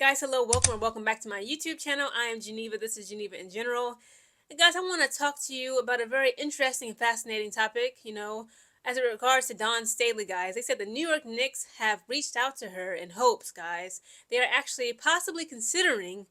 Guys, hello, welcome, and welcome back to my YouTube channel. I am Geneva. This is Geneva in General. And guys, I want to talk to you about a very interesting and fascinating topic, as it regards to Dawn Staley, guys. They said the New York Knicks have reached out to her in hopes, guys. They are actually possibly considering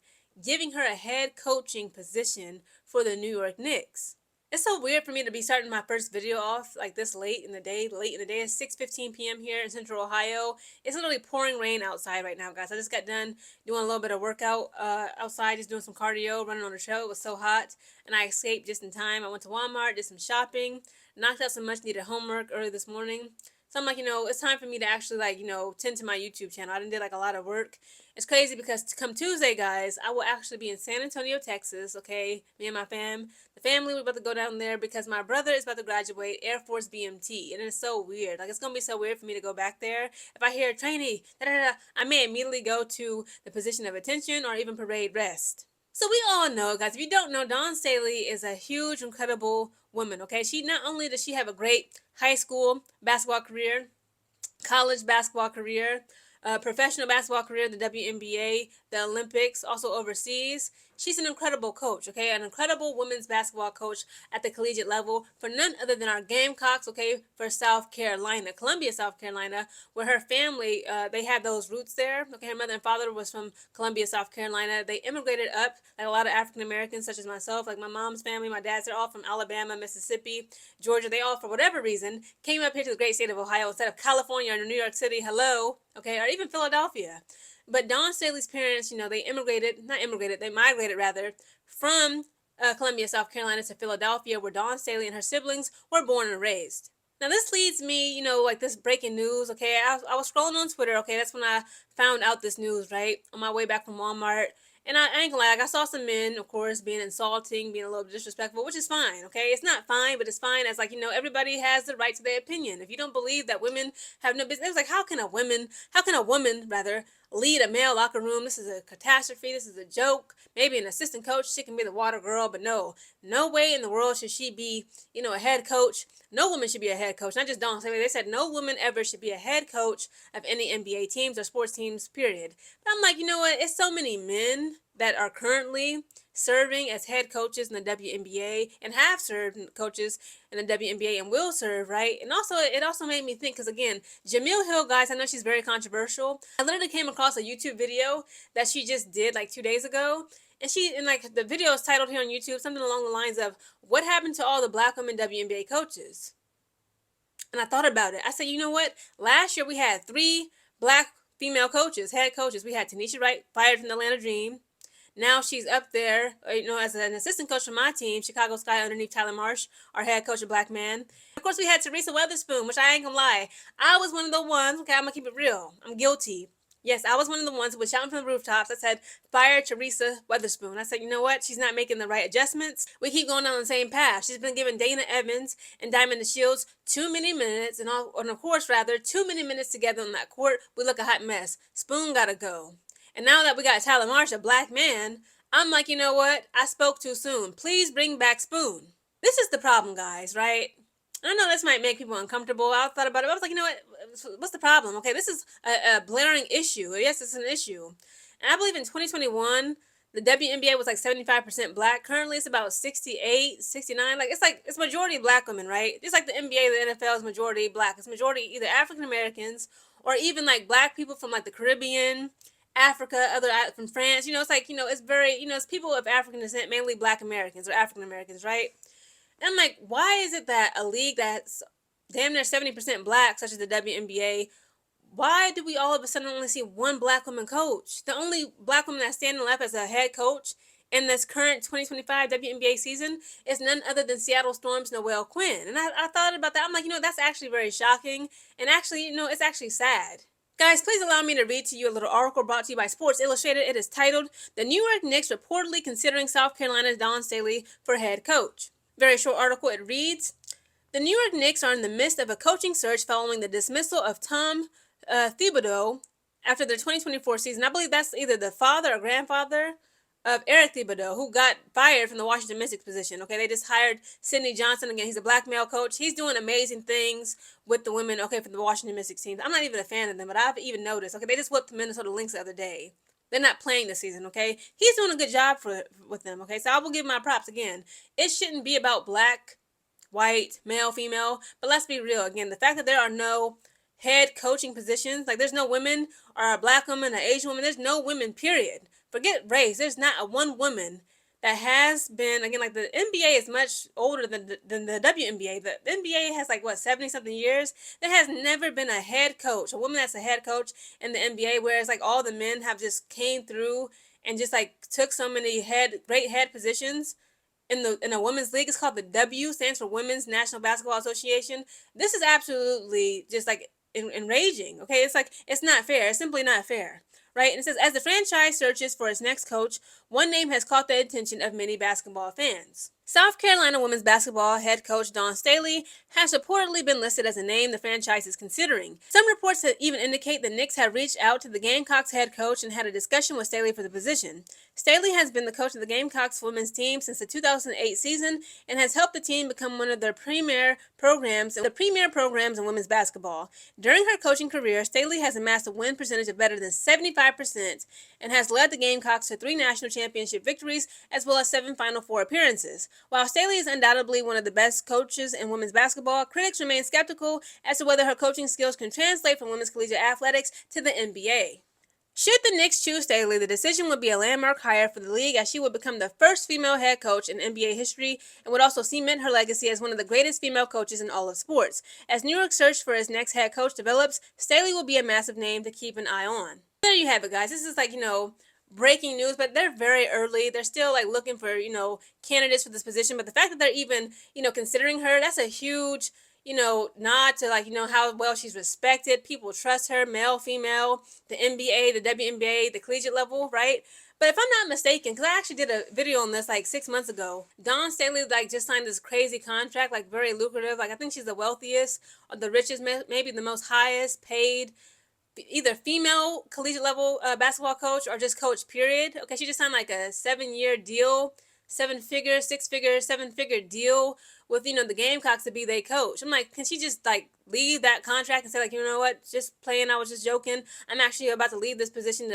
giving her a head coaching position for the New York Knicks. It's so weird for me to be starting my first video off like this late in the day. It's 6:15 p.m. here in Central Ohio. It's literally pouring rain outside right now, guys. I just got done doing a little bit of workout outside, just doing some cardio, running on the trail. It was so hot, and I escaped just in time. I went to Walmart, did some shopping, knocked out some much needed homework early this morning. So I'm like, it's time for me to actually tend to my YouTube channel. I done did like a lot of work. It's crazy because come Tuesday, guys, I will actually be in San Antonio, Texas. Okay, me and my the family, we're about to go down there because my brother is about to graduate Air Force BMT, and it's so weird. Like, it's gonna be so weird for me to go back there. If I hear trainee, I may immediately go to the position of attention or even parade rest. So we all know, guys, if you don't know, Dawn Staley is a huge, incredible woman, okay? She not only does she have a great high school basketball career, college basketball career, professional basketball career, the WNBA, the Olympics, also overseas. She's an incredible coach, okay? An incredible women's basketball coach at the collegiate level for none other than our Gamecocks, okay, for South Carolina, Columbia, South Carolina, where her family, they had those roots there, okay? Her mother and father was from Columbia, South Carolina. They immigrated up, like a lot of African Americans, such as myself, like my mom's family, my dad's, they're all from Alabama, Mississippi, Georgia. They all, for whatever reason, came up here to the great state of Ohio instead of California or New York City, hello, okay, or even Philadelphia. But Dawn Staley's parents, they migrated rather from Columbia, South Carolina to Philadelphia, where Dawn Staley and her siblings were born and raised. Now, this leads me, like this breaking news, okay? I was scrolling on Twitter, okay? That's when I found out this news, right? On my way back from Walmart. And I ain't gonna lie, I saw some men, of course, being insulting, being a little disrespectful, which is fine, okay? It's not fine, but it's fine as, everybody has the right to their opinion. If you don't believe that women have no business, it was like, how can a woman, rather, lead a male locker room? This is a catastrophe. This is a joke. Maybe an assistant coach, she can be the water girl, but no way in the world should she be, a head coach. No woman should be a head coach. Not just Dawn Staley. They said no woman ever should be a head coach of any NBA teams or sports teams, period. But I'm like, you know what? It's so many men that are currently serving as head coaches in the WNBA and have served coaches in the WNBA and will serve, right? And also, it also made me think, because again, Jamil Hill, guys, I know she's very controversial. I literally came across a YouTube video that she just did like 2 days ago. And like the video is titled here on YouTube, something along the lines of, what happened to all the black women WNBA coaches? And I thought about it. I said, you know what? Last year we had 3 black female coaches, head coaches. We had Tanisha Wright, fired from the Atlanta Dream. Now she's up there, as an assistant coach for my team, Chicago Sky, underneath Tyler Marsh, our head coach, a black man. Of course, we had Teresa Weatherspoon, which I ain't gonna lie, I was one of the ones, okay, I'm gonna keep it real. I'm guilty. Yes, I was one of the ones who was shouting from the rooftops. I said, fire Teresa Weatherspoon. I said, you know what? She's not making the right adjustments. We keep going down the same path. She's been giving Dana Evans and Diamond the Shields too many minutes, and of course, rather, too many minutes together on that court. We look a hot mess. Spoon gotta go. And now that we got Tyler Marsh, a black man, I'm like, you know what? I spoke too soon. Please bring back Spoon. This is the problem, guys, right? I know this might make people uncomfortable. I thought about it. I was like, you know what? What's the problem? Okay, this is a blaring issue. Yes, it's an issue. And I believe in 2021, the WNBA was like 75% black. Currently, it's about 68, 69. It's majority black women, right? Just like the NBA, the NFL is majority black. It's majority either African Americans or even like black people from like the Caribbean, Africa, from France. It's very, it's people of African descent, mainly black Americans or African Americans, right? And I'm like, why is it that a league that's damn near 70% black, such as the WNBA, why do we all of a sudden only see one black woman coach? The only black woman that's standing left as a head coach in this current 2025 WNBA season is none other than Seattle Storm's Noelle Quinn. And I thought about that. I'm like, that's actually very shocking. And actually, it's actually sad. Guys, please allow me to read to you a little article brought to you by Sports Illustrated. It is titled, The New York Knicks Reportedly Considering South Carolina's Dawn Staley for Head Coach. Very short article. It reads, the New York Knicks are in the midst of a coaching search following the dismissal of Tom Thibodeau after the 2024 season. I believe that's either the father or grandfather of Eric Thibodeau, who got fired from the Washington Mystics position. Okay, they just hired Sidney Johnson. Again, he's a black male coach. He's doing amazing things with the women, okay, for the Washington Mystics teams. I'm not even a fan of them, but I've even noticed, okay, they just whipped the Minnesota Lynx the other day. They're not playing this season, okay? He's doing a good job with them, okay? So I will give my props again. It shouldn't be about black, white, male, female, but let's be real again. The fact that there are no head coaching positions, like there's no women or a black woman, an Asian woman, there's no women, period. Forget race. There's not a one woman that has been, again, like the NBA is much older than the WNBA. The NBA has like what, 70 something years. There has never been a head coach, a woman that's a head coach in the NBA, whereas like all the men have just came through and just like took so many great head positions in a women's league. It's called the W, stands for Women's National Basketball Association. This is absolutely just like enraging. Okay, it's like it's not fair. It's simply not fair. Right? And it says, as the franchise searches for its next coach, one name has caught the attention of many basketball fans. South Carolina women's basketball head coach Dawn Staley has reportedly been listed as a name the franchise is considering. Some reports even indicate the Knicks have reached out to the Gamecocks head coach and had a discussion with Staley for the position. Staley has been the coach of the Gamecocks women's team since the 2008 season and has helped the team become one of their premier programs in women's basketball. During her coaching career, Staley has amassed a win percentage of better than 75% and has led the Gamecocks to 3 national championship victories as well as 7 Final Four appearances. While Staley is undoubtedly one of the best coaches in women's basketball, critics remain skeptical as to whether her coaching skills can translate from women's collegiate athletics to the NBA. Should the Knicks choose Staley, the decision would be a landmark hire for the league, as she would become the first female head coach in NBA history and would also cement her legacy as one of the greatest female coaches in all of sports. As New York's search for its next head coach develops, Staley will be a massive name to keep an eye on. There you have it, guys. This is like, breaking news, but they're very early. They're still like looking for, candidates for this position. But the fact that they're even, considering her, that's a huge, nod to like, how well she's respected. People trust her, male, female, the NBA, the WNBA, the collegiate level, right? But if I'm not mistaken, because I actually did a video on this like 6 months ago, Dawn Staley like just signed this crazy contract, like very lucrative. Like I think she's the wealthiest or the richest, maybe the most highest paid either female collegiate level basketball coach or just coach, period. Okay, she just signed like a 7-year deal, 7-figure, 6-figure, 7-figure deal with, the Gamecocks to be their coach. I'm like, can she just like leave that contract and say like, you know what, just playing, I was just joking. I'm actually about to leave this position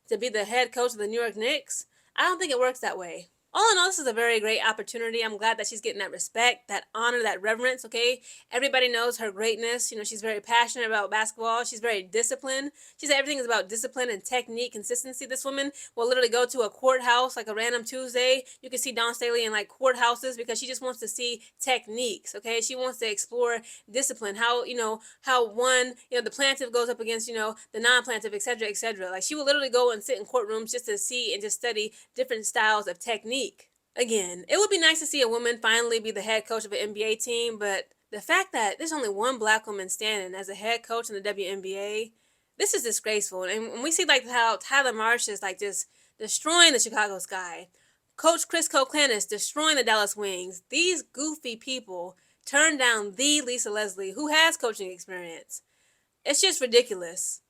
to be the head coach of the New York Knicks. I don't think it works that way. All in all, this is a very great opportunity. I'm glad that she's getting that respect, that honor, that reverence, okay? Everybody knows her greatness. She's very passionate about basketball. She's very disciplined. She said everything is about discipline and technique, consistency. This woman will literally go to a courthouse like a random Tuesday. You can see Dawn Staley in like courthouses because she just wants to see techniques, okay? She wants to explore discipline, how one, the plaintiff goes up against, the non-plaintiff, etc., etc. Like she will literally go and sit in courtrooms just to see and just study different styles of technique. Again, it would be nice to see a woman finally be the head coach of an NBA team, but the fact that there's only one black woman standing as a head coach in the WNBA, this is disgraceful. And when we see like how Tyler Marsh is like just destroying the Chicago Sky, Coach Chris Koklanis destroying the Dallas Wings, these goofy people turn down the Lisa Leslie, who has coaching experience. It's just ridiculous.